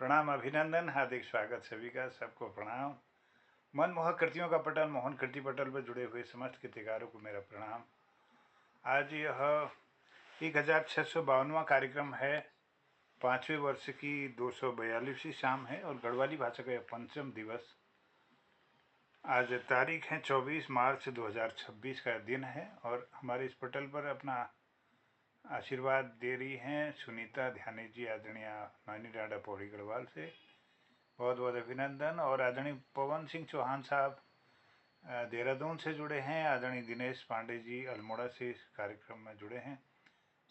प्रणाम, अभिनंदन, हार्दिक स्वागत सभी का। सबको प्रणाम। मनमोहक कृतियों का पटल, मोहन कृति पटल पर जुड़े हुए समस्त कृतिकारों को मेरा प्रणाम। आज यह 1652वां कार्यक्रम है। 5वें वर्ष की 242वीं शाम है और गढ़वाली भाषा का यह पंचम दिवस। आज तारीख है 24 मार्च 2026 का दिन है और हमारे इस पटल पर अपना आशीर्वाद दे रही हैं सुनीता ध्यानी जी, आदरणीय नानी डाडा पौड़ी गढ़वाल से। बहुत बहुत अभिनंदन। और आदरणीय पवन सिंह चौहान साहब देहरादून से जुड़े हैं। आदरणीय दिनेश पांडे जी अल्मोड़ा से इस कार्यक्रम में जुड़े हैं।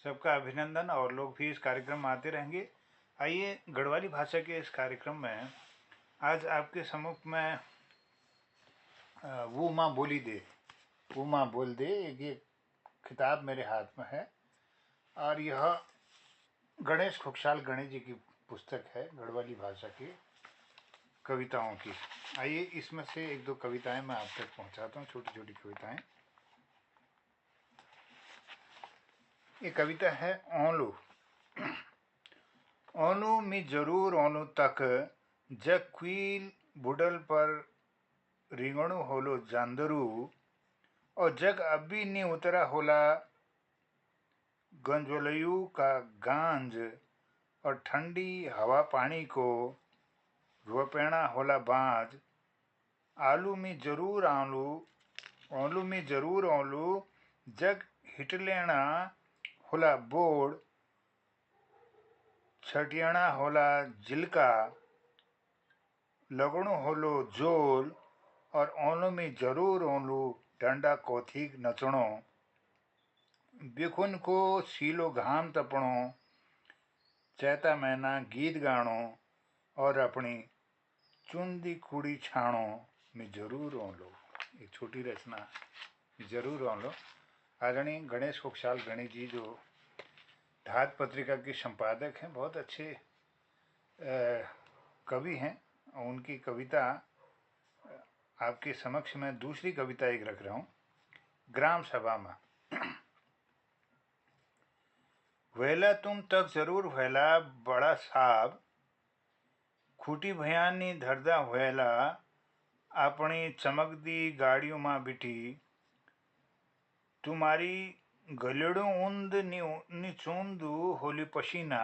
सबका अभिनंदन। और लोग भी इस कार्यक्रम में आते रहेंगे। आइए, गढ़वाली भाषा के इस कार्यक्रम में आज आपके सम्मुख में वो माँ बोली दे, वो माँ बोल दे, ये किताब मेरे हाथ में है और यह गणेश खुकसाल गणेश जी की पुस्तक है, गढ़वाली भाषा की कविताओं की। आइए, इसमें से एक दो कविताएं मैं आप तक पहुंचाता हूँ, छोटी छोटी कविताएं। ये कविता है ओलू। ओलू में जरूर ओलू तक जग क्वील बुडल पर रिंगणु होलो जानदरू और जग अभी नी उतरा होला गंजोलयू का गांज और ठंडी हवा पानी को रुपेणा होला बाज। आलू में जरूर आलू, ओलू में जरूर ओलू जग हिटलेना होला बोड़, छटियाना होला जिलका, लगणु होलो जोल और ओलू में जरूर ओलू डंडा कोथिक नचणो। बिखुन को सीलो घाम तपणो, चैता महीना गीत गाणो और अपनी चुंदी कुड़ी छाणो में जरूर ओलो। एक छोटी रचना जरूर ओलो। आदरणीय गणेश खुकसाल गणेश जी जो धात पत्रिका के संपादक हैं, बहुत अच्छे कवि हैं। उनकी कविता आपके समक्ष में दूसरी कविता एक रख रहा हूँ। ग्राम सभा में वेला तुम तक जरूर वेला बड़ा साहब, खूटी भयानी धरदा वेला अपनी चमकदी गाड़ियों में बिठी, तुम्हारी गलेड़ू ऊंद नी चूंदू होली पसीना,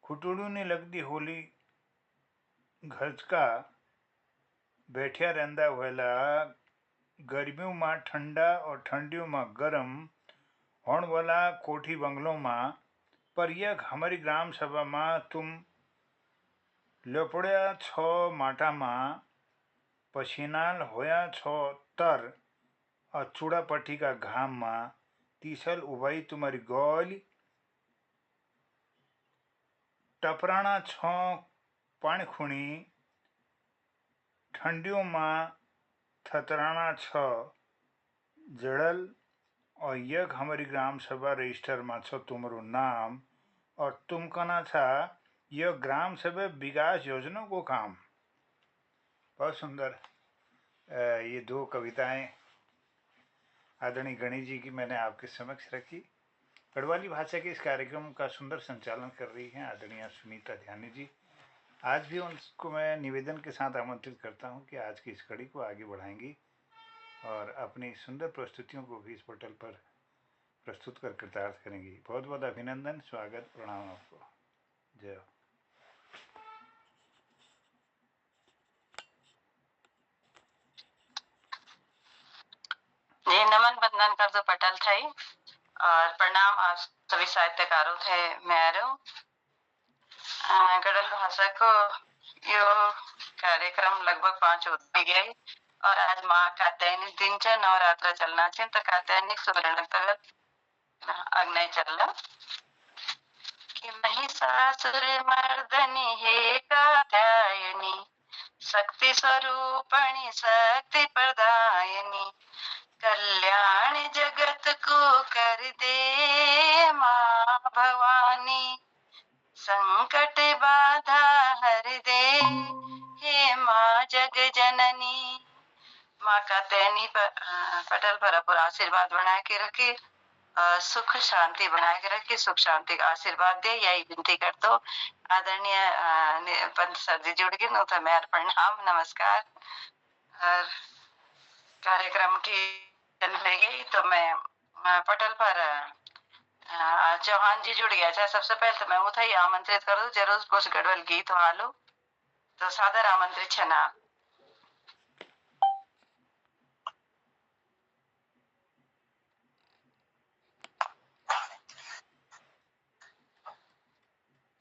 खुटड़ू ने लगदी होली घचका, बैठिया रहंदा वेला गर्मियों में ठंडा और ठंडियों में गर्म होने वाला कोठी बंगलों में। पर यह हमारी ग्राम सभा में तुम लपड़िया छो माटा में, पसीनाल होया छो तर और चूड़ा पट्टी का घाम में, तीसल उबाई तुम्हारी गोल, टपराना छो पानी खुणी, ठंडियों में थतराना छो जड़ल और यह हमारी ग्राम सभा रजिस्टर में छो तुम्हारो नाम और तुम कहना था यह ग्राम सभा विकास योजना को काम। बहुत सुंदर ये दो कविताएं आदरणीय गणेश जी की मैंने आपके समक्ष रखी। गढ़वाली भाषा के इस कार्यक्रम का सुंदर संचालन कर रही हैं आदरणीय सुनीता ध्यानी जी। आज भी उनको मैं निवेदन के साथ आमंत्रित करता हूं कि आज की इस कड़ी को आगे बढ़ाएंगी और अपनी सुंदर प्रस्तुतियों को भी इस पोर्टल पर प्रस्तुत कर कृतार्थ करेंगी। बहुत बहुत अभिनंदन, स्वागत, प्रणाम आपको। जय हो। जी, नमन बंदन कर दो पटल थई और प्रणाम आप सभी साहित्यकारों थे मेरो। गढ़ल भाषा को यो कार्यक्रम लगभग 5 होती गई और आज माँ कात्यायनी दिन च नवरात्र चलना छे तो कात्यायनी सुवर्ण तक अग्नि चल कि महिषासुर मर्दनी हे कात्यायनी, शक्ति स्वरूपणी शक्ति प्रदायनी, कल्याण जगत को कर दे माँ भवानी, संकट बाधा हर दे हे माँ जग जननी। माँ कात्यायनी पटल पर पूरा आशीर्वाद बना के रखे सुख शांति बनाए के रखे, सुख शांति का आशीर्वाद दे, यही विनती करते हो। आदरणीय पंत सर जी जुड़ गए, तो मेरा प्रणाम नमस्कार। और कार्यक्रम की हो गई तो मैं पटल पर चौहान जी जुड़ गया। सबसे पहले तो मैं वो था ही आमंत्रित कर दूं, जरूर कुछ गढ़वाल गीत हालो तो सादर आमंत्रित है ना।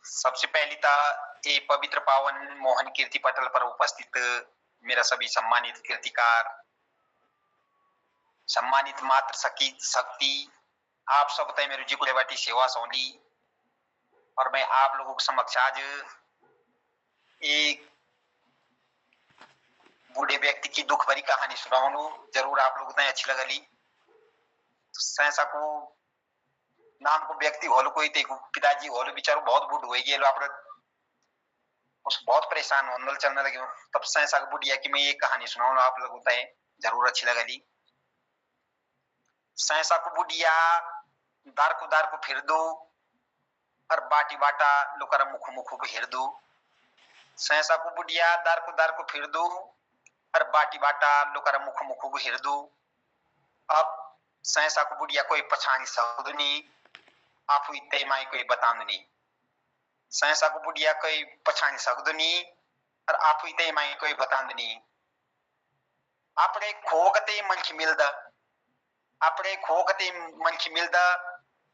सबसे पहली था ये पवित्र पावन मोहन कीर्ति पटल पर उपस्थित मेरा सभी सम्मानित कीर्तिकार, सम्मानित मात्र शक्ति, आप सब तय मेरे जी को सेवा सौंधी और मैं आप लोगों के समक्ष आज एक बूढ़े व्यक्ति की दुख भरी कहानी सुनाऊं। जरूर आप लोगों को अच्छी लगली। तो सहसा को नाम को व्यक्ति होल कोई ते पिताजी होल बेचारो बहुत बूढ़ हो गए आप उस बहुत परेशान होने चलने लगे। तब सहसा बुढ़िया की मैं ये कहानी सुनाऊं आप लोगों को जरूर अच्छी लगली। सहसा को बुढ़िया दार को फिर दो और बाटी बाटा लोकर मुख मुख को हेर दो। सहसा को बुढ़िया दार को फिर दो और बाटी बाटा लोकर मुख मुख को हेर दो। अब सहसा को बुढ़िया कोई पछानी सकदनी, आप इतने माई कोई बतांदनी। सहसा को बुढ़िया कोई पछानी सकदनी और आप इतने माई कोई बतांदनी। आपने खोकते मनखी मिलदा, आपने खोकते मनखी मिलदा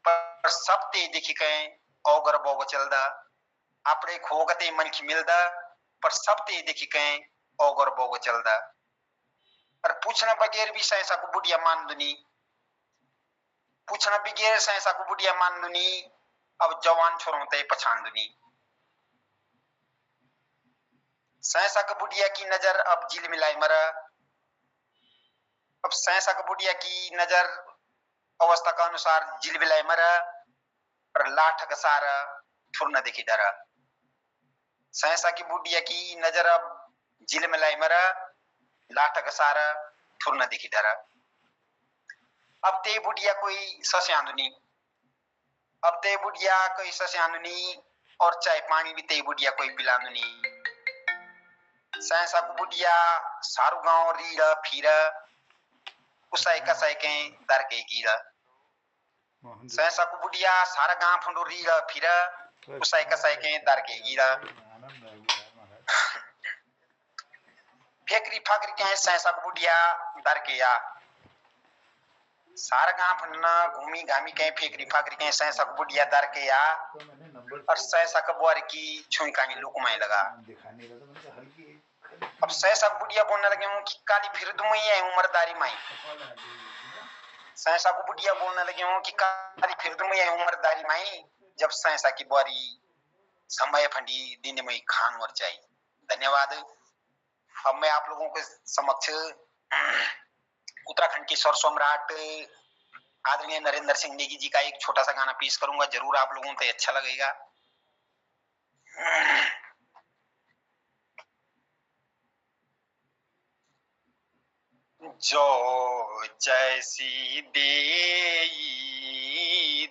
पर सब ते देखी कहीं औगर बोग चलदा। आपने खोकते मनखी मिलदा पर सब ते देखी कहीं औगर बोग चलदा। और पूछना बगैर भी सहसा को बुढ़िया मान दुनी, पूछना बगैर सहसा को बुढ़िया मान दुनी। अब जवान छोरों ते पछान दुनी। सहसा का बुढ़िया की नजर अब जिल मिलाई मरा। अब सहसा का बुढ़िया की नजर अवस्था का अनुसार जिल मिलाई मरा और लाठ का सारा ठुर न दिखी डरा। सहसा की बुढ़िया की नजर अब जिल मिलाई मरा, लाठ का सारा ठुर न दिखी डरा। अब ते बुढ़िया कोई सस्यानुनी, अब ते बुढ़िया कोई सस्यानुनी और चाय पानी भी ते बुढ़िया कोई पिलानुनी। सहसा को बुढ़िया सारू गांव रीड़ा फिरा, उसाई कसाई के दर के गिरा। सहसा को बुढ़िया सारा गांव फंडो रीड़ा फिरा, उसाई कसाई के दर के गिरा। फेकरी फाकरी के सहसा को बुढ़िया दर के या। सारा गांव फंडना घूमी घामी के फेकरी फाकरी के सहसा को बुढ़िया दर के या और सहसा का बुआरी की छुई कानी लुकमाई लगा। अब सहसा बुढ़िया बोलने लगे हूँ कि काली फिर दूं मैं उम्रदारी माई। सहसा को बुढ़िया बोलने लगे हूँ कि काली फिर दूं मैं उम्रदारी माई। जब सहसा की बुआरी समय फंडी दिन में खान वर जाई। धन्यवाद। अब मैं आप लोगों के समक्ष उत्तराखंड के स्वर सम्राट आदरणीय नरेंद्र सिंह नेगी जी का एक छोटा सा गाना पेश करूंगा। जरूर आप लोगों को अच्छा लगेगा। जो जैसी देई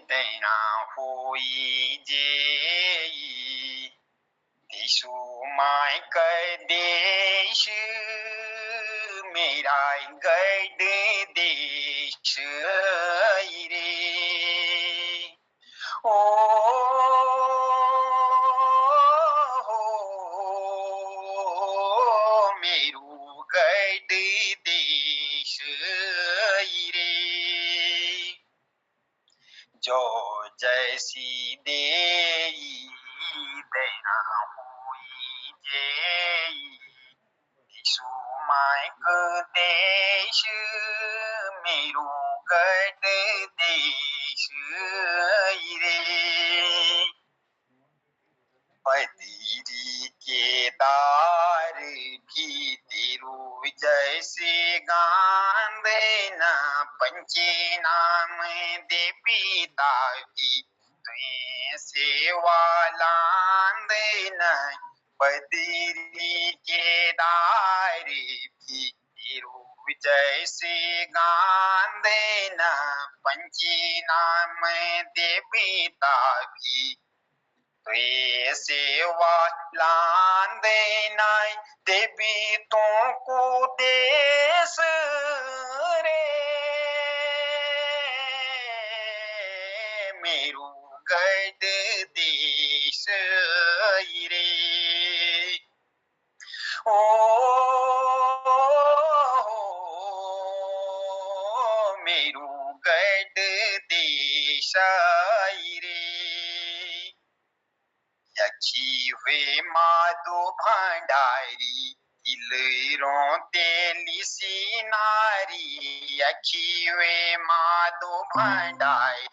देना होई जेई, देशो माय कर देश मेरा गड देश रे। ओ मेरू गड देश रे। जो जैसी देई देना होई जेई, दिशु मायक देश मेरू गड देश रे। पदीरी के दार भी तेरू जैसे गांधे न पंचे नाम दे पिता भी तुए सेवा लांदे न। पदीरी के दार भी तेरू विजय से गांधे न पंची नाम देवीता भी वे सेवा लांदे नाय देवी को देश रे मेरू गढ़ देश रे ओ मेरू गढ़ देश रे यक्षी हुए माधो भंडारी दिलरों तेली नारी यक्षी हुए माधो भंडारी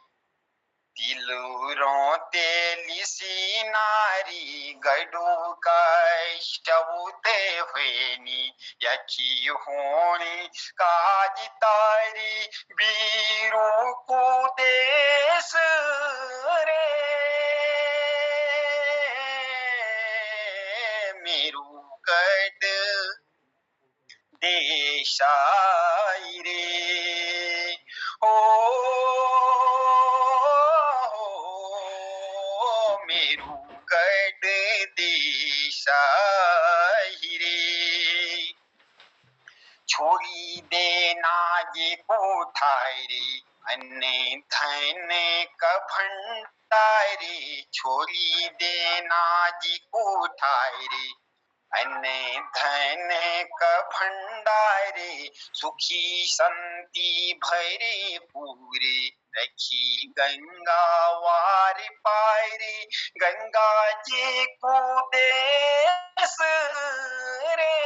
दिलरों तेली नारी गडू कष्टबुते हुएनी यक्षी होनी काज तारी वीरों को देश रे मेरू गढ़ देशाई रे ओ मेरू गढ़ देशाई रे छोड़ी देना ये कोठारी अन्य धन का भंडारी छोड़ी देना जी कोठारी अन्य धन का भंडारे सुखी संति भरे पूरे रखी गंगा वार पारे गंगा जी को देश रे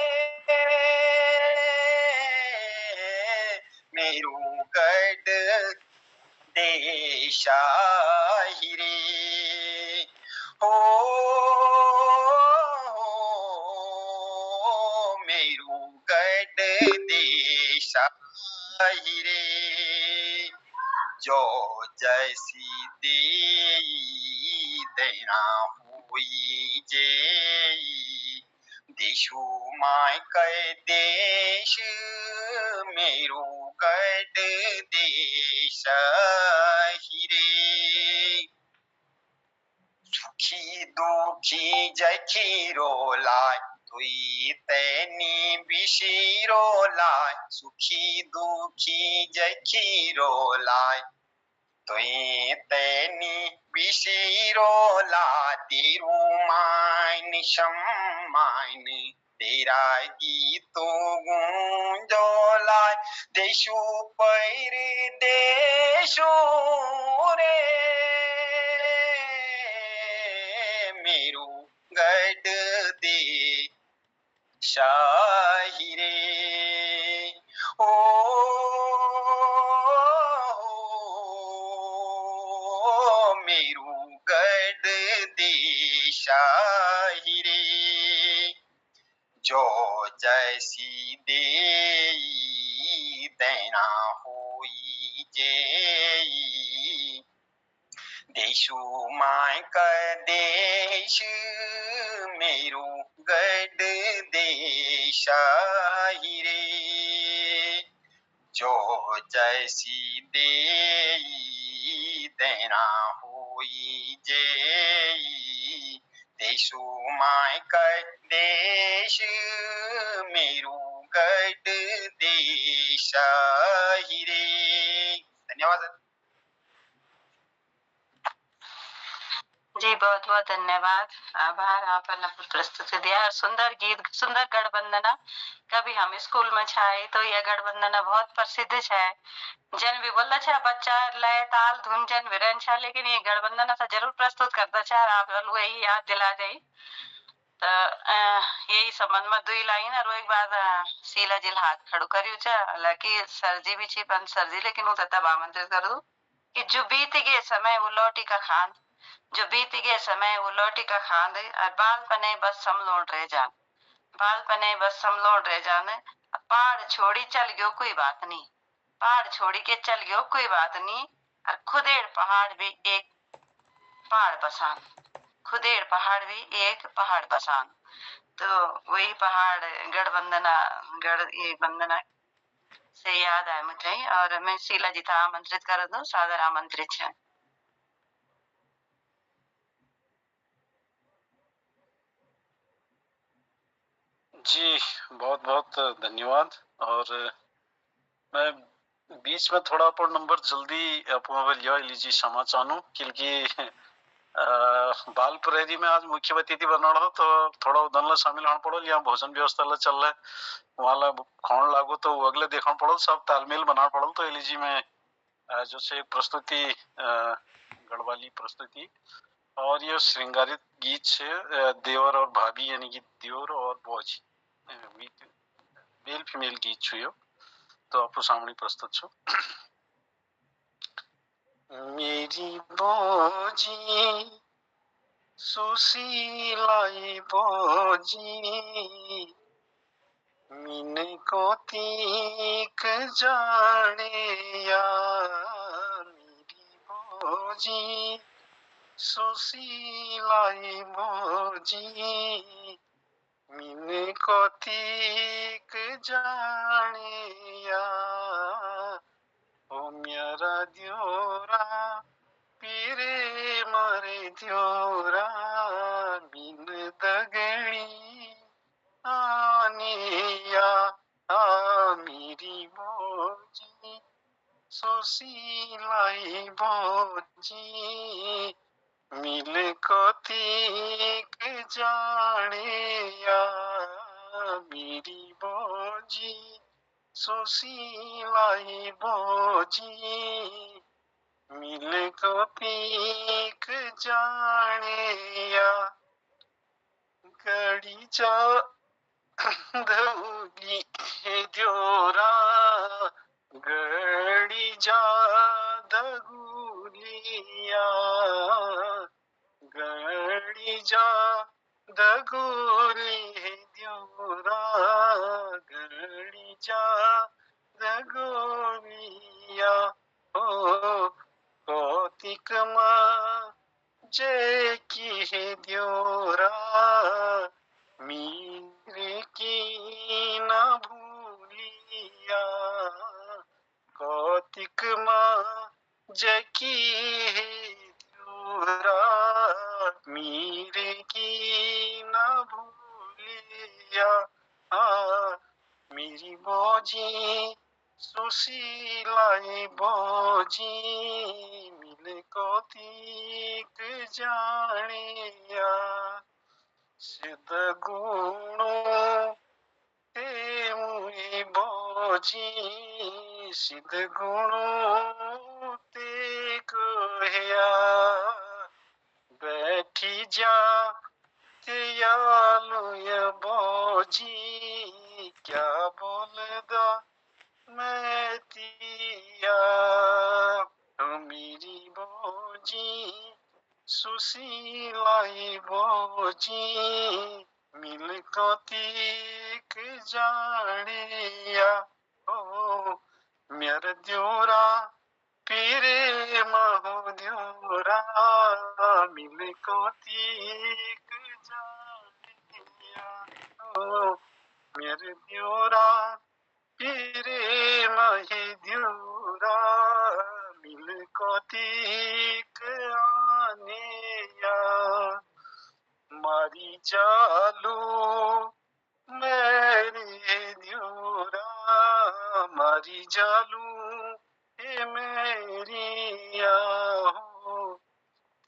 मेरू गढ़ देशाही रे हो मेरू गढ़ देशाही रे जो जैसी देई देना हुई जेई देशु माय कह देश मेरू गढ़ देश हिरे सुखी दुखी जखी रोलाय तुई तैनी बिशीरो लाय सुखी दुखी जखी रोलाय तुई तैनी बिशीरो ला तेरू मायन सम्मान तेरा गीतो गुंजोलाय देशु पैर देशो रे मेरू गढ़ दे शाही रे ओ मेरू गढ़ देशाही रे जो जैसी देई देना हुई जेई देशु माय का देश मेरू गढ़ देशाही रे जो जैसी देई देना हुई जेई देशु माय का देश मेरू गढ़ देशाही रे। धन्यवाद। जी बहुत बहुत धन्यवाद, आभार आपने प्रस्तुति दिया। और सुंदर गीत, सुंदर गठबंधना कभी हम स्कूल में छाए तो यह गठबंधना बहुत प्रसिद्ध है। जन भी बोलता है बच्चा लय ताल धुन जन विरन छा, लेकिन ये गठबंधना से जरूर प्रस्तुत करता है। आप लोग यही याद दिला जाये तो यही संबंध में दुई लाइन और एक बार शीला जी हाथ खड़ो करियो छ। हालांकि सर जी भी छी पंत सर जी, लेकिन वो तब आमंत्रित कर दूं कि जो बीत गए समय वो लौटी का खान, जो बीत गए समय वो लौटी का खान, और बाल पने बस हम लौट रह जान, बाल पने बस हम लौट रह जान। पहाड़ छोड़ी चल गयो कोई बात नहीं, पहाड़ छोड़ी के चल गयो कोई बात नहीं, और खुदेड़ पहाड़ भी एक पहाड़ बसान, खुदेड़ पहाड़ भी एक पहाड़ बसान। तो वही पहाड़ गढ़ वंदना, गढ़ ये वंदना से याद आए मुझे और मैं शीला जी था आमंत्रित कर दूं, सादर आमंत्रित है। जी बहुत बहुत धन्यवाद। और मैं बीच में थोड़ा पर नंबर जल्दी लिया लीजिए क्षमा चाहूँ क्योंकि बाल प्रेरी में आज मुख्य अतिथि बना रहा तो थोड़ा उधर शामिल होना पड़ो, यहाँ भोजन व्यवस्था ला चल रहा है वहाँ खान लागू तो वो अगले देखना पड़ो, सब तालमेल बनाना पड़ो। तो लीजिए मैं जो से प्रस्तुति गढ़वाली प्रस्तुति और ये श्रृंगारित गीत से देवर और भाभी यानी कि देवर और बौजी मेल फीमेल गीत छुयो तो आपको सामने प्रस्तुत छो। मेरी बौजी सुशीलाई बौजी मीने को तीक जाने या मेरी बौजी सुशीलाई बौजी मीने को तीक जाने या ओ मेरा द्योरा पीरे मारे द्योरा बिन दगड़ी आनिया मेरी बौजी सुशीलाई बौजी मिल को तीक जानिया मेरी बौजी सुशीलाई बौजी मिल को तीक जानिया गड़ी जा धौली द्योरा गड़ी जा दगुलिया गड़ी जा दगुली द्योरा गड़ी जा दगुलिया ओ कौतिक माँ जय की है द्योरा मीरे की न भूलिया कौतिक माँ जकी है द्योरा मीरे की न भूलिया मेरी बौजी सुशीलाई बौजी मिले कौतिक जानिया सिद्ध गुणों ते मुई बौजी सिद्ध गुणों ते कहया बैठी जा त्यालुय बौजी क्या बोलदा मैं तिया मेरी बौजी सुशीलाई बौजी मिल कौतिक जानिया ओ मेर द्योरा पीरे महो द्योरा मिल कौतिक जानिया ओ मेर द्योरा पीरे मही द्योरा मिल कौतिक आनिया मारी चालू मेरी द्योरा मारी चालू हे मेरी हो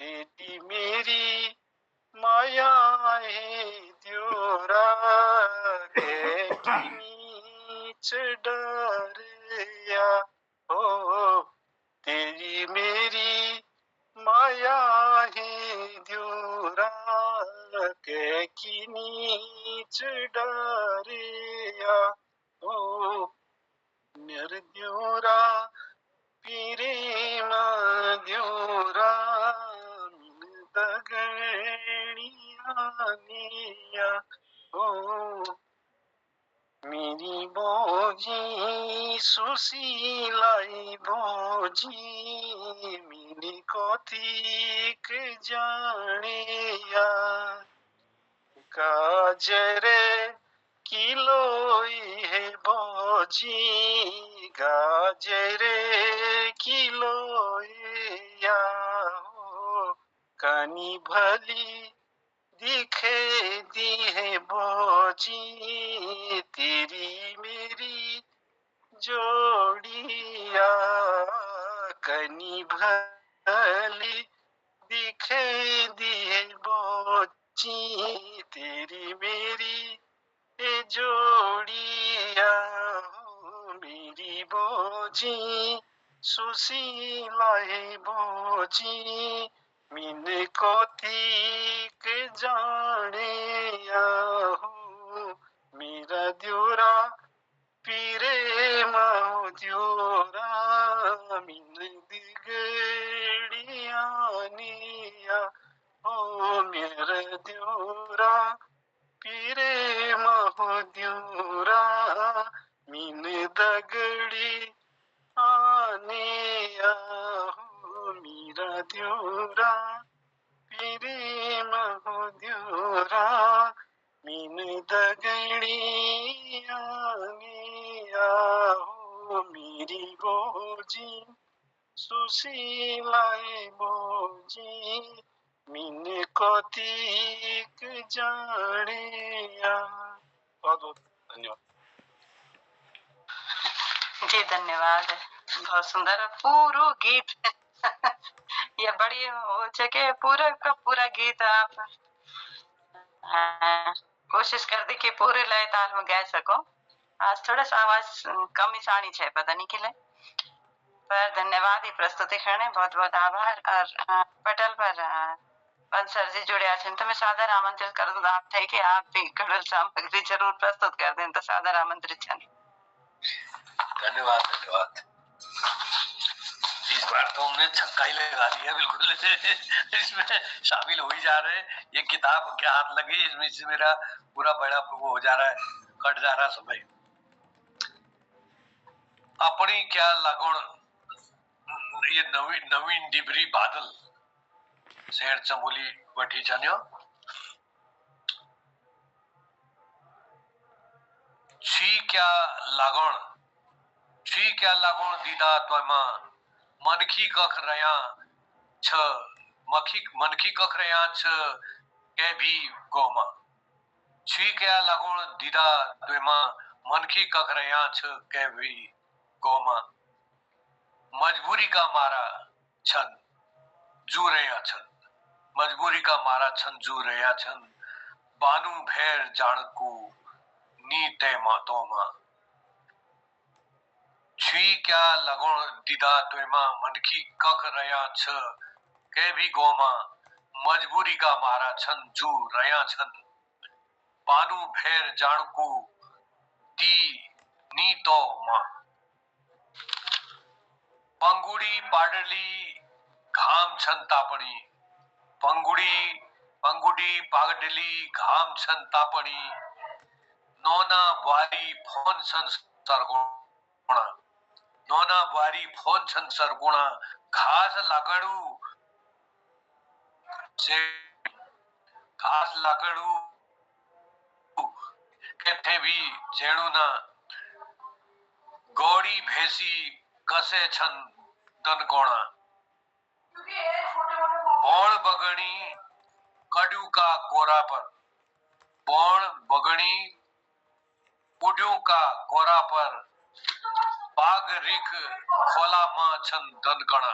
तेरी मेरी माया है द्योरा के नीच डरिया हो तेरी मेरी माया है द्योरा के नीच डरिया ओ मेर द्योरा पीरे द्योरा दगड़िया ओ मेरी बौजी सुशीलाई बौजी मेरी कौतिक जानिया गाजरे किलोई है बोजी गाजरे किलोई या हो कानी भली दिखे दी है बोजी तेरी मेरी जोड़िया कनी भली दिखे दी है बोजी तेरी मेरी ए जोड़िया हो मेरी बोजी सुशीला है बोजी मिन को तीक जाने हो मेरा द्योरा पीरे माओ द्योरा मिन दिगड़ियानिया ओ मेरा द्योरा पीरे माओ द्योरा मिन दगड़ी आनिया हो मेरा द्योरा पीरे माओ द्योरा मीन दगड़ी आनिया हो मेरी बोजी सुशीलाए बोजी मीन को तीक जानिया। बहुत बहुत धन्यवाद। जी धन्यवाद, बहुत सुंदर पूरा गीत ये बड़ी हो सके पूरा का पूरा गीत आप कोशिश कर दी कि पूरे लय ताल में गा सको। आज थोड़ा सा आवाज कम ही साणी है, पता नहीं किले, पर धन्यवाद ही प्रस्तुति करने, बहुत बहुत आभार। और पटल पर पंत सर जी जुड़े आछे तो मैं सादर आमंत्रित कर दूं आप थे कि आप भी कड़ल सामग्री जरूर प्रस्तुत कर दें, तो सादर आमंत्रित छन। धन्यवाद धन्यवाद। इस बार तो हमने छक्का ही लगा दिया बिल्कुल इसमें शामिल हो ही जा रहे हैं। ये किताब क्या हाथ लगी, इसमें से मेरा पूरा बड़ा वो हो जा रहा है, कट जा रहा समय। अपनी क्या लगन ये नवीन डिबरी बादल शहर चमोली वठी छन्यो छी क्या लागण दीदा तोमा मनखी कख रया छ मनखी कख रया छ के भी गोमा छी क्या लागण दीदा तोमा मनखी कख रया छ के भी गोमा मजबूरी का मारा छन जू रया छन मजबूरी का मारा छन जू रया छन बानू भेर जाणकू नी ते मातोमा छी क्या लगोण दीदा तोमा मनखी कख रया छ के भी गोमा मजबूरी का मारा छन जू रया छन बानू भेर जाणकू ती नी तो मा पंगुड़ी पाडली घाम छन तापणी पंगुड़ी पागडली घाम छन तापणी नोना वारी फोन छन सरगुणा नोना वारी फोन छन सरगुणा घास लागड़ू केथे भी जेणु ना गौड़ी भेसी कसे छन दनकोणा बौण बगणी कड्यू का कोरा पर बौण बगणी कुड्यू का कोरा पर बाग रिख खोला मां छन दनकणा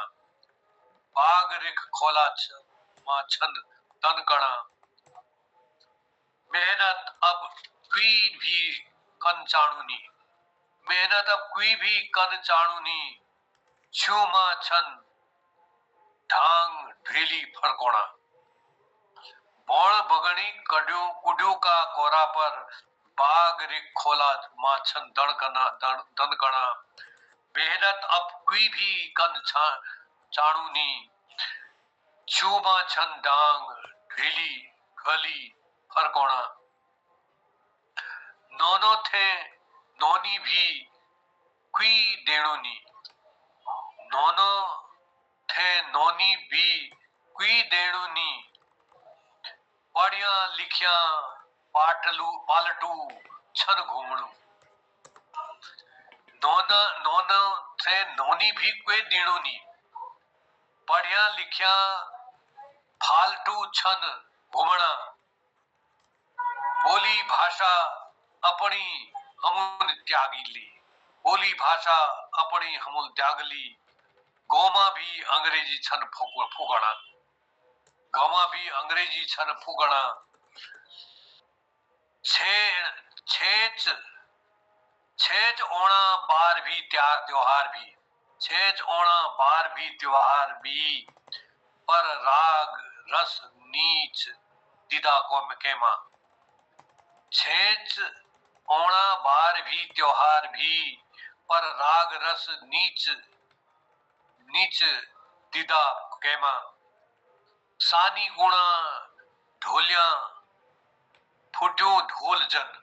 बाग रिख खोला मां छन दनकणा मेहनत अब कोई भी कन चाणुनी मेहनत अब कोई भी कन चाणुनी छुमा छन ढांग ढेली फरकोणा बौण बगणी कुड्यू का कोरा पर बाग रिख खोला मां छन दनकणा मेहनत अब कोई भी कन चाणुनी छुमा छन डांग ढेली गली फरकोणा नोनो थे नोनी भी कोई देणुनी नोनो थे नोनी भी कोई देणुनी पढ़िया लिखिया पालटू छन घूमणु नौन नौन थे नौनी भी कोई दीणु नी पढ़िया लिखिया फालतू छन घूमना बोली भाषा अपनी हमुन त्यागी ली बोली भाषा अपनी हमुन त्याग ली गौमा भी अंग्रेजी छन फुगणा गौमा भी अंग्रेजी छन फुगणा छेच छेच ओणा बार भी त्योहार भी छेच ओणा बार भी त्योहार भी पर राग रस नीच दिदा को केमा छेच ओणा बार भी त्योहार भी पर राग रस नीच नीच दिदा केमा सानी गुणा ढोलिया फुट्यो ढोल जन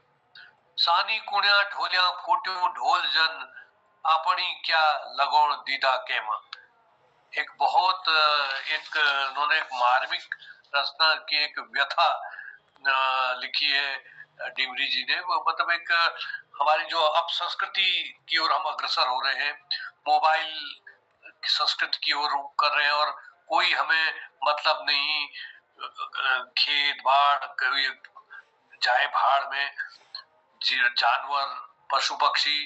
सानी कुणिया ढोलिया फुट्यो ढोल जन अपनी क्या लगोण दीदा केमा एक बहुत एक उन्होंने एक मार्मिक रचना की एक व्यथा लिखी है डिमरी जी ने वो मतलब एक हमारी जो अब संस्कृति की ओर हम अग्रसर हो रहे हैं मोबाइल संस्कृति की ओर कर रहे हैं और कोई हमें मतलब नहीं खेत बाढ़ कभी जाए भाड़ में जानवर पशु पक्षी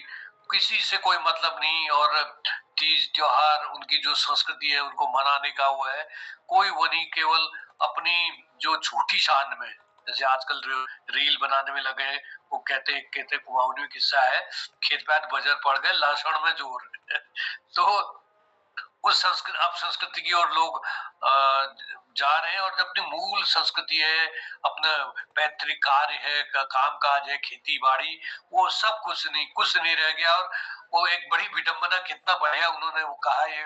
किसी से कोई मतलब नहीं और तीज त्योहार उनकी जो संस्कृति है उनको मनाने का वो है कोई वो नहीं केवल अपनी जो झूठी शान में जैसे आजकल रील बनाने में लगे हैं वो कहते कुमाऊनी किस्सा है खेत पैट बजर पड़ गए लाशण में जोर तो उस संस्कृति की ओर लोग जा रहे हैं और जो अपनी मूल संस्कृति है अपना पैतृक कार्य है काम काज है खेती बाड़ी वो सब कुछ नहीं रह गया और वो एक बड़ी विडंबना कितना बढ़िया उन्होंने वो कहा ये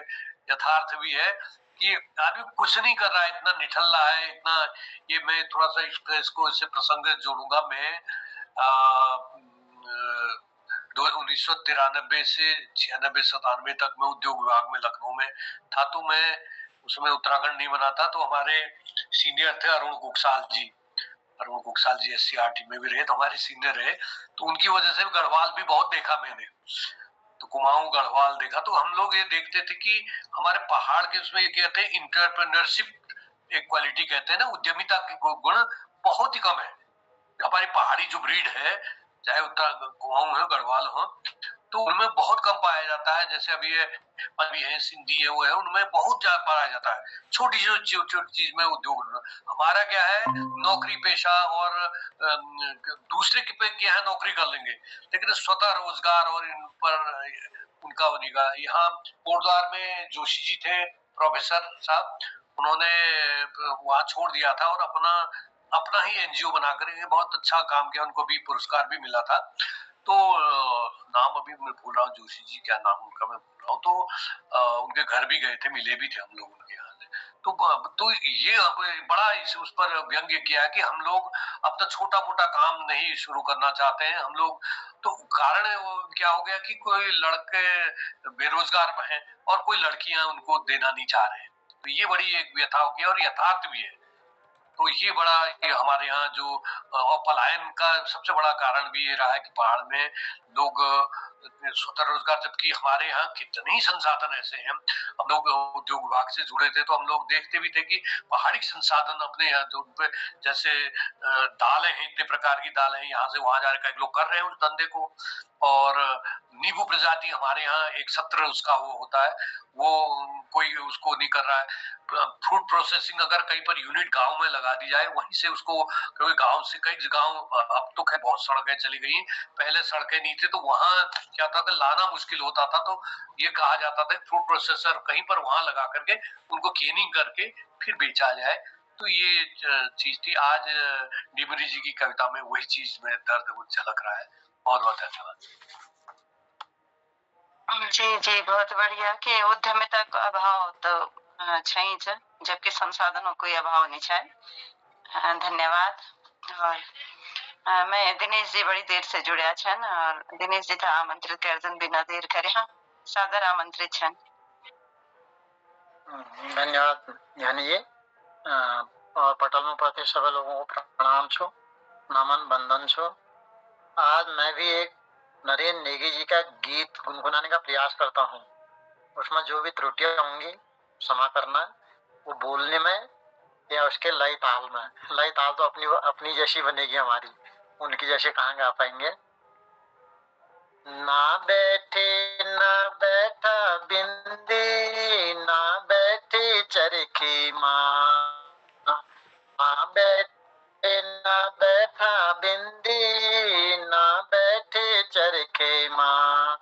यथार्थ भी है कि आदमी कुछ नहीं कर रहा है इतना निठल्ला है इतना ये मैं थोड़ा सा इसको इससे प्रसंग जोड़ूंगा मैं 1993 से 96-97 तक मैं उद्योग विभाग में लखनऊ में था तो मैं उसमें उत्तराखंड नहीं बना था तो हमारे सीनियर थे अरुण कुकसाल जी SCRT में भी रहे तो हमारे सीनियर रहे तो उनकी वजह से गढ़वाल भी बहुत देखा मैंने तो कुमाऊं गढ़वाल देखा तो हम लोग ये देखते थे कि हमारे पहाड़ के उसमें ये कहते हैं इंटरप्रेन्योरशिप एक क्वालिटी कहते हैं ना उद्यमिता के गुण बहुत ही कम है हमारी पहाड़ी जो ब्रीड है चाहे उत्तर कुमाऊं हो गढ़वाल हो तो उनमें बहुत कम पाया जाता है जैसे अभी है सिंधी है वो है उनमें बहुत ज्यादा पाया जाता है छोटी छोटी चीज में उद्योग हमारा क्या है नौकरी पेशा और दूसरे पे क्या है नौकरी कर लेंगे लेकिन स्वतः रोजगार और इन पर उनका बनेगा यहाँ कोटद्वार में जोशी जी थे प्रोफेसर साहब उन्होंने वहां छोड़ दिया था और अपना ही NGO बनाकर बहुत अच्छा काम किया उनको भी पुरस्कार भी मिला था तो नाम अभी मैं भूल रहा हूँ जोशी जी क्या नाम उनका मैं भूल रहा हूँ तो उनके घर भी गए थे मिले भी थे हम लोग उनके यहाँ से तो ये बड़ा उस पर व्यंग्य किया है कि हम लोग अपना छोटा मोटा काम नहीं शुरू करना चाहते हैं हम लोग तो कारण क्या हो गया कि कोई लड़के बेरोजगार हैं और कोई लड़कियां उनको देना नहीं चाह रहे हैं तो ये बड़ी एक व्यथा हो गई और यथार्थ भी है तो ये हमारे यहाँ जो और पलायन का सबसे बड़ा कारण भी ये रहा है कि पहाड़ में लोग स्वतः रोजगार जबकि हमारे यहाँ कितने ही संसाधन ऐसे हैं हम लोग उद्योग विभाग से जुड़े थे तो हम लोग देखते भी थे कि पहाड़ी संसाधन अपने यहाँ जो जैसे दालें हैं इतने प्रकार की दालें हैं यहाँ से वहां जा रहे लोग कर रहे हैं उस धंधे को और नींबू प्रजाति हमारे यहाँ एक सत्र उसका वो होता है वो कोई उसको नहीं कर रहा है फ्रूट प्रोसेसिंग अगर कहीं पर यूनिट गांव में लगा दी जाए वहीं से उसको क्योंकि गांव से कई गांव अब तो खैर बहुत सड़कें चली गई पहले सड़कें नहीं थी तो वहां क्या था कि लाना मुश्किल होता था तो ये कहा जाता था फ्रूट प्रोसेसर कहीं पर वहां लगा करके उनको केनिंग करके फिर बेचा जाए तो ये चीज थी आज डिमरी जी की कविता में वही चीज में दर्द झलक रहा है बहुत बहुत धन्यवाद जी जी बहुत बढ़िया कि उद्यमिता का अभाव तो छै જ जबकि संसाधनों कोई अभाव नहीं है धन्यवाद और मैं दिनेश जी बड़ी देर से जुड़्या छन और दिनेश जी था आमंत्रित कर दिन बिना देर करे सादर आमंत्रित छन धन्यवाद ध्यानी जी और पटल में प्रति सभी लोगों को प्रणाम छो नमन बंदन छो आज मैं भी एक नरेंद्र नेगी जी का गीत गुनगुनाने का प्रयास करता हूँ। उसमें जो भी त्रुटियां होंगी क्षमा करना, वो बोलने में या उसके लय ताल में। लय ताल तो अपनी अपनी जैसी बनेगी हमारी, उनकी जैसे कहाँ गा पाएंगे। ना बैठे ना बैठा बिंदी, ना बैठे चरखी माँ, ना बैठे ना बैठा बिंदी, ना बैठे चरखे माँ,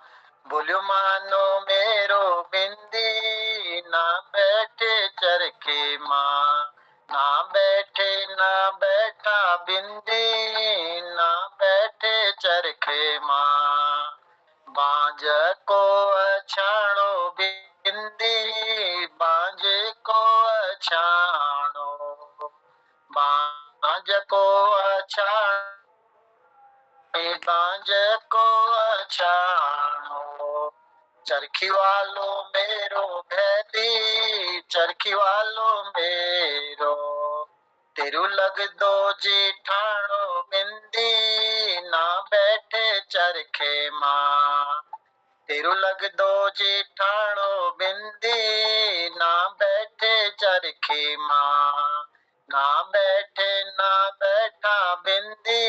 बोलो मानो मेरो बिंदी, ना बैठे चरखे माँ, ना बैठे ना बैठा बिंदी, ना बैठे चरखे माँ, बांझ को अछाणो बिंदी, बांझ को अछाणो, बांझ को अछाणो, बांझ को अछाणो, चरखी वालो मेरो भैली, चरखी वालो मेरो, तेरू लग दो जेठाणो बिंदी, ना बैठे चरखे माँ, तेरू लग दो जेठाणो बिंदी, ना बैठे चरखे माँ, ना बैठे ना बैठा बिंदी,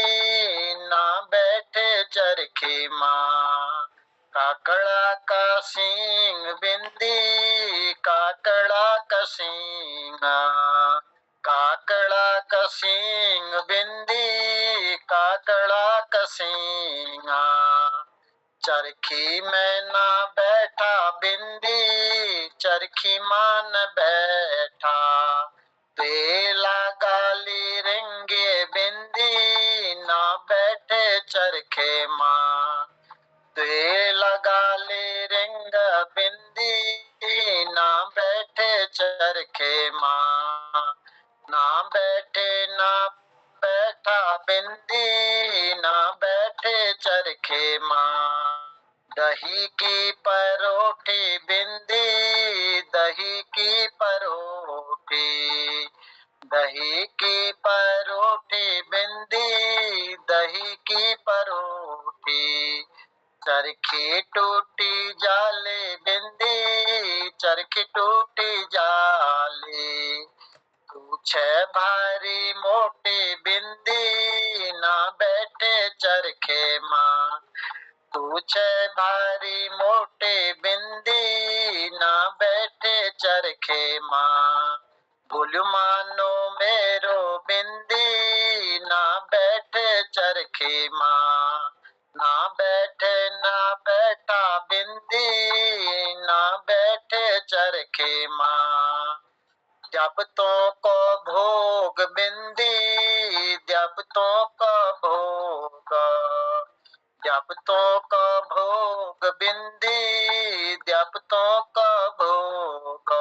ना बैठे चरखे माँ, काकड़ा का सींग बिंदी, काकड़ा का सींग, काकड़ा का सींग बिंदी, काकड़ा का सींग, चरखी में ना बैठा बिंदी, चरखी मान बैठा, तेला गाली रिंगे बिंदी, ना बैठे चरखे माँ, तेला गाली रिंग बिंदी, ना बैठे चरखे माँ, ना बैठे ना बैठा बिंदी, ना बैठे चरखे माँ, दही की परोठी बिंदी, दही की परोठी, दही की परोठी बिंदी, दही की परोठी, चरखी टूटी जाले बिंदी, चरखी टूटी जाले, तू छह भारी मोटी बिंदी, ना बैठे चरखे माँ, तू छह भारी मोटे बिंदी, ना बैठे चरखे माँ, बोलू मानो मेरो बिंदी, ना बैठे चरखे माँ, ना बैठे ना बैठा बिंदी, ना बैठे चरखे माँ, जब तो को भोग बिंदी, जब तो को भोग, जब तो को भोग बिंदी, जब तो को भोग,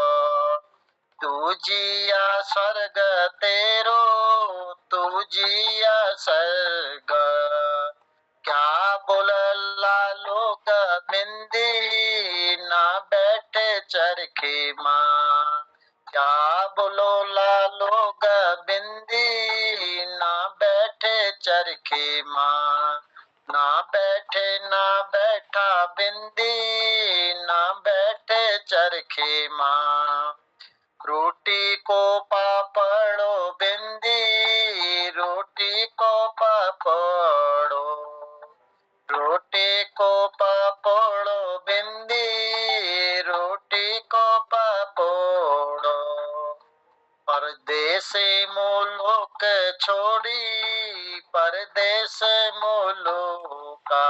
तू जिया स्वर्ग तेरो, तू जिया स्वर्ग, क्या बोलला लोग बिंदी, ना बैठे चरखे माँ, क्या बोलोला लोग बिंदी, ना बैठे चरखे माँ, ना बैठे ना बैठा बिंदी, ना बैठे चरखे माँ, रोटी को पापड़ो बिंदी, रोटी को पापड़ो, रोटी को पापड़ो बिंदी, रोटी को पापड़ो, परदेसी मुल्क छोड़ी, परदेश मुलुका,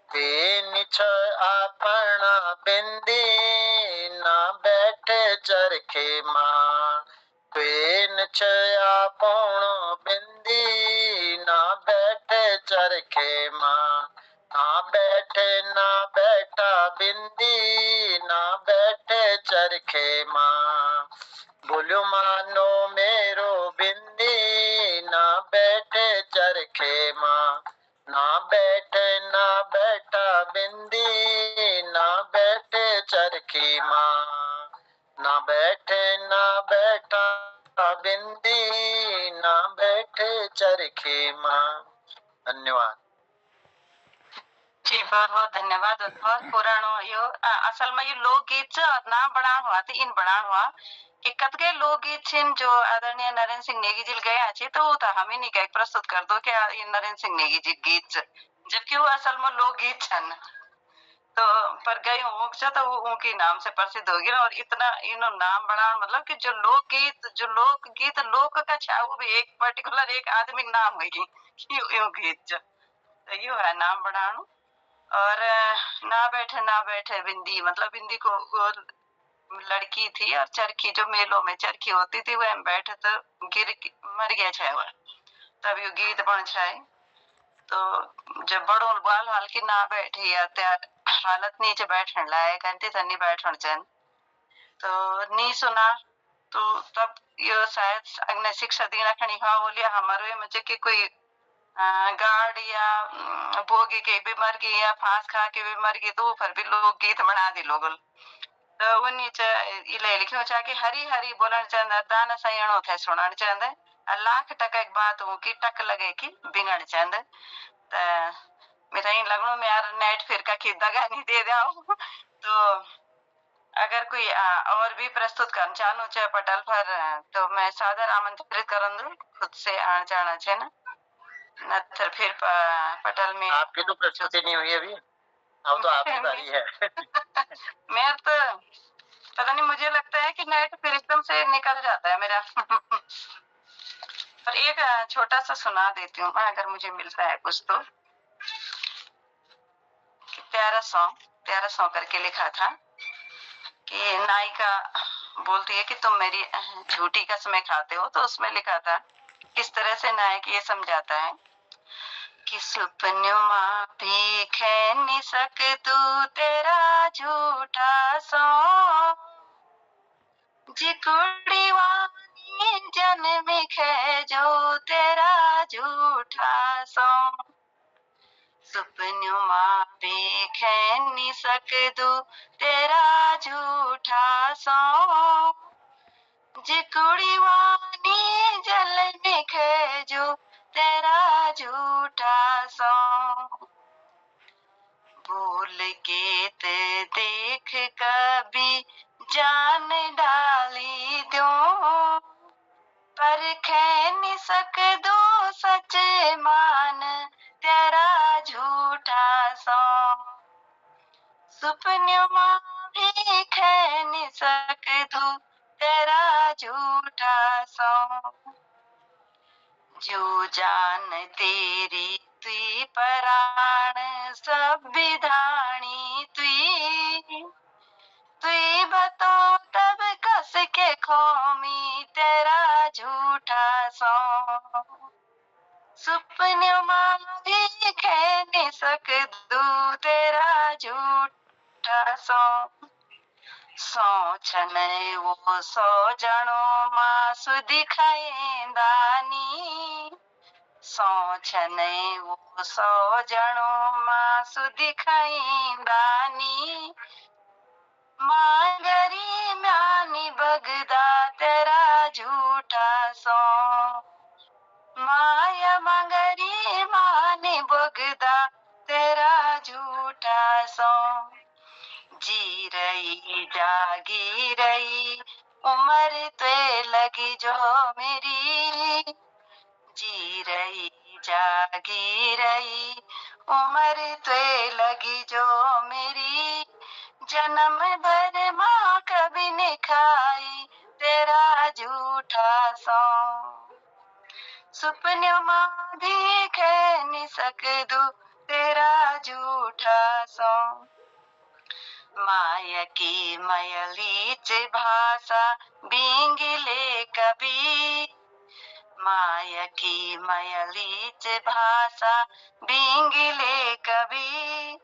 निछ आपना बिंदी, ना बैठे चरखे माँ, निछ आपनो बिंदी, ना बैठे चरखे माँ, ना बैठे ना बैठा बिंदी, ना बैठे चरखे माँ, बोलो मानो मेरो बिंदी, ना बैठे चरखे माँ, ना बैठे ना बैठा बिंदी, ना बैठे चरखी माँ, ना बैठे ना बैठा बिंदी, ना बैठे चरखी माँ। धन्यवाद। जी बहुत बहुत धन्यवाद और पुराणो यो असल में यो लोकगीत छ और ना बनाण हुआ तो इन बनाण हुआ कि कतके लोकगीत छिन जो आदरणीय नरेंद्र सिंह नेगी जी गया छे तो वो तो हम ही नहीं कह प्रस्तुत कर दो कि ये नरेंद्र सिंह नेगी जी गीत छ जबकि वो असल में लोकगीत छन तो पर गई ऊँक छ तो वो उनके नाम से प्रसिद्ध होगी ना और इतना इन नाम बना मतलब कि जो लोकगीत लोक का छा वो भी एक पर्टिकुलर एक आदमी का नाम होगी कि यो गीत छ तो यो है नाम बनाणु और ना बैठे बिंदी मतलब बिंदी को वो लड़की थी और चरखी जो मेलों में चरखी होती थी वह बैठे तो मर गया छे वह तब यो गीत बन छाए तो जब बड़ों बाल हाल की ना बैठी या त्यार हालत नीचे बैठने लायक घंटे तनी बैठन चन तो नी सुना तो तब यो शायद अग्नि शिक्षा दीना खणी हाँ बोलिया हमारे मुझे कि कोई गार्ड या भोगी के भी मर गई या फांस खा के भी मर गई तो फिर भी लोग गीत बना दी लोग तो उन्हीं इले लिखो चाहे हरी हरी बोलन चंद दान सयणो थे सुनन चंद लाख टका एक बात हूँ कि टक लगे कि बिगड़ चंद मेरा इन लगनो में यार नेट फिर का की दगा नहीं दे दिया तो अगर कोई और भी प्रस्तुत करना चाहूँ चाहे पटल पर तो मैं सादर आमंत्रित करूँ खुद से आना जाना है ना न फिर पटल में आपकी तो प्रस्तुति नहीं हुई अभी, अब तो आपकी बारी है। मैं तो पता नहीं मुझे लगता है कि नेट फिर एकदम से निकल जाता है मेरा पर एक छोटा सा सुना देती हूँ मैं अगर मुझे मिलता है कुछ तो प्यारा सॉन्ग करके लिखा था कि नायिका बोलती है कि तुम मेरी झूठी कसमें खाते हो तो उसमें लिखा था किस तरह से नायक ये समझाता है कि सपनों में भी खे नहीं सकतू तेरा झूठा सॉन्ग जी कुड़ी वानी जन्म खे जो तेरा झूठा सॉन्ग सपनों में भी खे नहीं सकतू तेरा झूठा सॉन्ग जी कुड़ी वानी जलन खे जो तेरा झूठा सॉन्ग भूल के ते देख कभी जान डाली दो पर खे नहीं सकदो सच मान तेरा झूठा सॉन्ग सपनों में भी खे नहीं सकदो तेरा झूठा सॉन्ग जो जान तेरी तुई पराण सब विधानी तुई बतो तब कस के खोमी तेरा झूठा सॉन्ग सपनों में भी खे नहीं सकदू तेरा झूठा सॉन्ग सोचन वो सौ जणो मासु दिखाईंदानी सोचन वो सौ जणो मासु दिखाईंदानी मांगरी म्यानी बगदा तेरा झूठा सॉन्ग माया मांगरी मानी बगदा तेरा झूठा सॉन्ग जी रही जागी रही उम्र ते लगी जो मेरी जी रही जागी रही उम्र ते लगी जो मेरी जन्म भर माँ कभी नहीं खाई तेरा झूठा सॉन्ग सपनों में भी खे नहीं सकदू तेरा झूठा सॉन्ग माया की मयलीच भाषा बिंगले कभी माया की मयलीच भाषा बिंगले कभी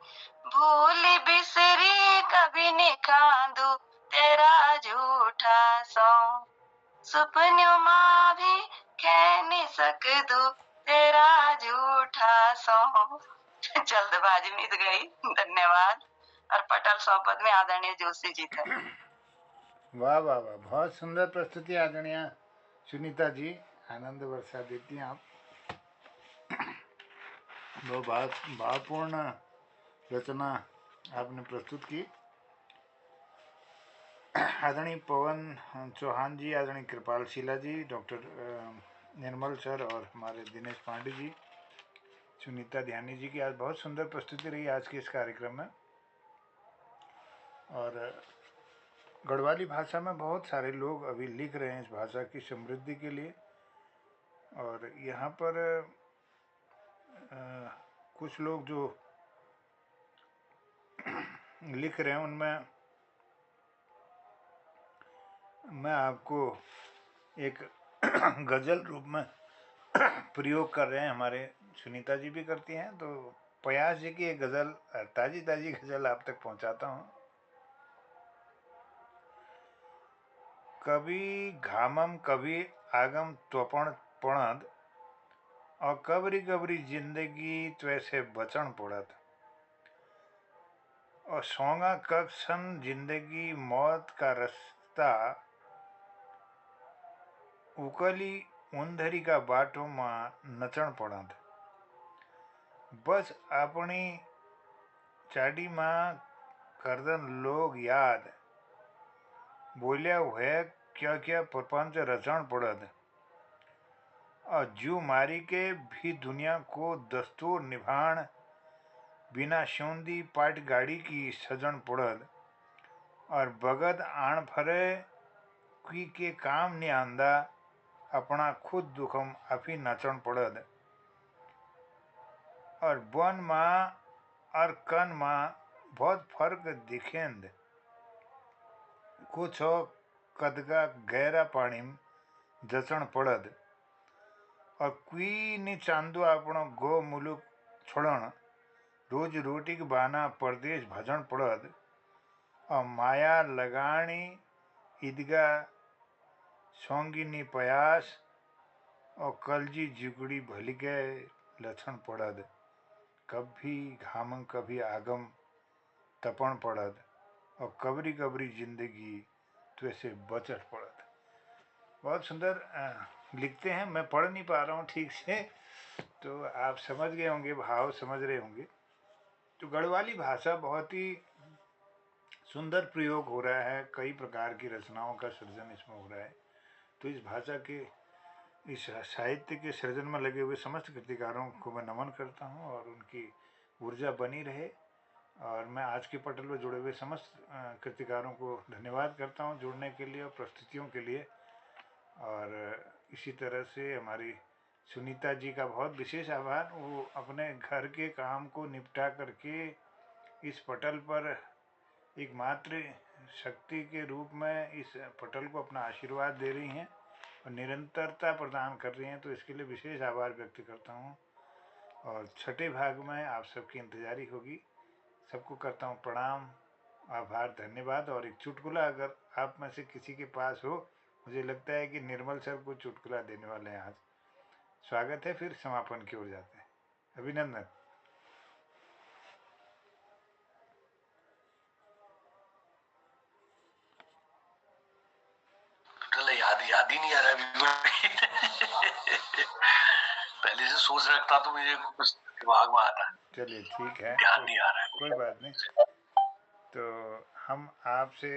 भूल बिसरी कभी निखांदू तेरा झूठा सॉन्ग सपनों में भी कह नहीं सकदू तेरा झूठा सॉन्ग जल्दबाजी में गई धन्यवाद और पटल सोपद में आदरणीय जोशी जी थे वाह वाह वाह, बहुत सुंदर प्रस्तुति आदरणीय सुनीता जी, आनंद वर्षा देती हैं आप। वो भावपूर्ण रचना आपने प्रस्तुत की। आदरणीय पवन चौहान जी, आदरणीय कृपाल शीला जी, डॉक्टर निर्मल सर और हमारे दिनेश पांडे जी, सुनीता ध्यानी जी की आज बहुत सुंदर प्रस्तुति रही आज के इस कार्यक्रम में। और गढ़वाली भाषा में बहुत सारे लोग अभी लिख रहे हैं इस भाषा की समृद्धि के लिए। और यहाँ पर कुछ लोग जो लिख रहे हैं उनमें मैं आपको एक गज़ल रूप में प्रयोग कर रहे हैं, हमारे सुनीता जी भी करती हैं, तो प्रयास जी की एक गज़ल, ताजी ताजी गज़ल आप तक पहुंचाता हूँ। कभी घामम कभी आगम त्वपण पणद और कबरी कबरी जिंदगी त्वैसे बचन पड़त और सोंगा कक्षन जिंदगी मौत का रास्ता उकली ऊंधरी का बाटो में नचण पड़त बस अपनी चाडी में करदन लोग याद बोलिया हुए क्या क्या प्रपंच रचण पड़त और जू मारी के भी दुनिया को दस्तूर निभाण बिना शौंदी पाट गाड़ी की सजन पड़द और बगद आण फरे की के काम नहीं आंदा अपना खुद दुखम अफी नचण पड़द और वन माँ और कन माँ बहुत फर्क दिखेंद कुछ हो कदगा गहरा पानी जचण पड़द और कुई नि चांदो आपनो गो मुलुक छोड़न रोज रोटी के बाना परदेश भजन पड़द और माया लगानी ईदगा सोंगिनी प्रयास और कलजी जुगड़ी भली गए लक्षण पड़द कभी घामं कभी आगम तपन पड़द और कबरी कबरी जिंदगी तो ऐसे बचत पड़द। बहुत सुंदर लिखते हैं, मैं पढ़ नहीं पा रहा हूँ ठीक से, तो आप समझ गए होंगे, भाव समझ रहे होंगे। तो गढ़वाली भाषा बहुत ही सुंदर प्रयोग हो रहा है, कई प्रकार की रचनाओं का सृजन इसमें हो रहा है। तो इस भाषा के, इस साहित्य के सृजन में लगे हुए समस्त कृतिकारों को मैं नमन करता हूँ और उनकी ऊर्जा बनी रहे। और मैं आज के पटल में जुड़े हुए समस्त कृतिकारों को धन्यवाद करता हूँ जुड़ने के लिए और प्रस्तुतियों के लिए। और इसी तरह से हमारी सुनीता जी का बहुत विशेष आभार, वो अपने घर के काम को निपटा करके इस पटल पर एक मात्र शक्ति के रूप में इस पटल को अपना आशीर्वाद दे रही हैं और निरंतरता प्रदान कर रही हैं, तो इसके लिए विशेष आभार व्यक्त करता हूँ। और छठे भाग में आप सबकी इंतजारी होगी। सबको करता हूँ प्रणाम, आभार, धन्यवाद। और एक चुटकुला अगर आप में से किसी के पास हो, मुझे लगता है कि निर्मल सर को चुटकुला देने वाले हैं आज। स्वागत है, फिर समापन की ओर जाते हैं। अभिनंदन। याद ही नहीं आ रहा अभी पहले से सोच रखता तो मुझे कुछ दिमाग में आता। चलिए ठीक है, ध्यान नहीं आ रहा है, कोई बात नहीं। तो हम आपसे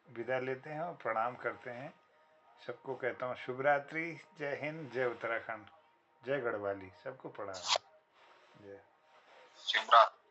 विदा लेते हैं और प्रणाम करते हैं। सबको कहता हूँ शुभ रात्रि, जय हिंद, जय उत्तराखंड, जय गढ़वाली, सबको प्रणाम, जय। शुभ रात्रि।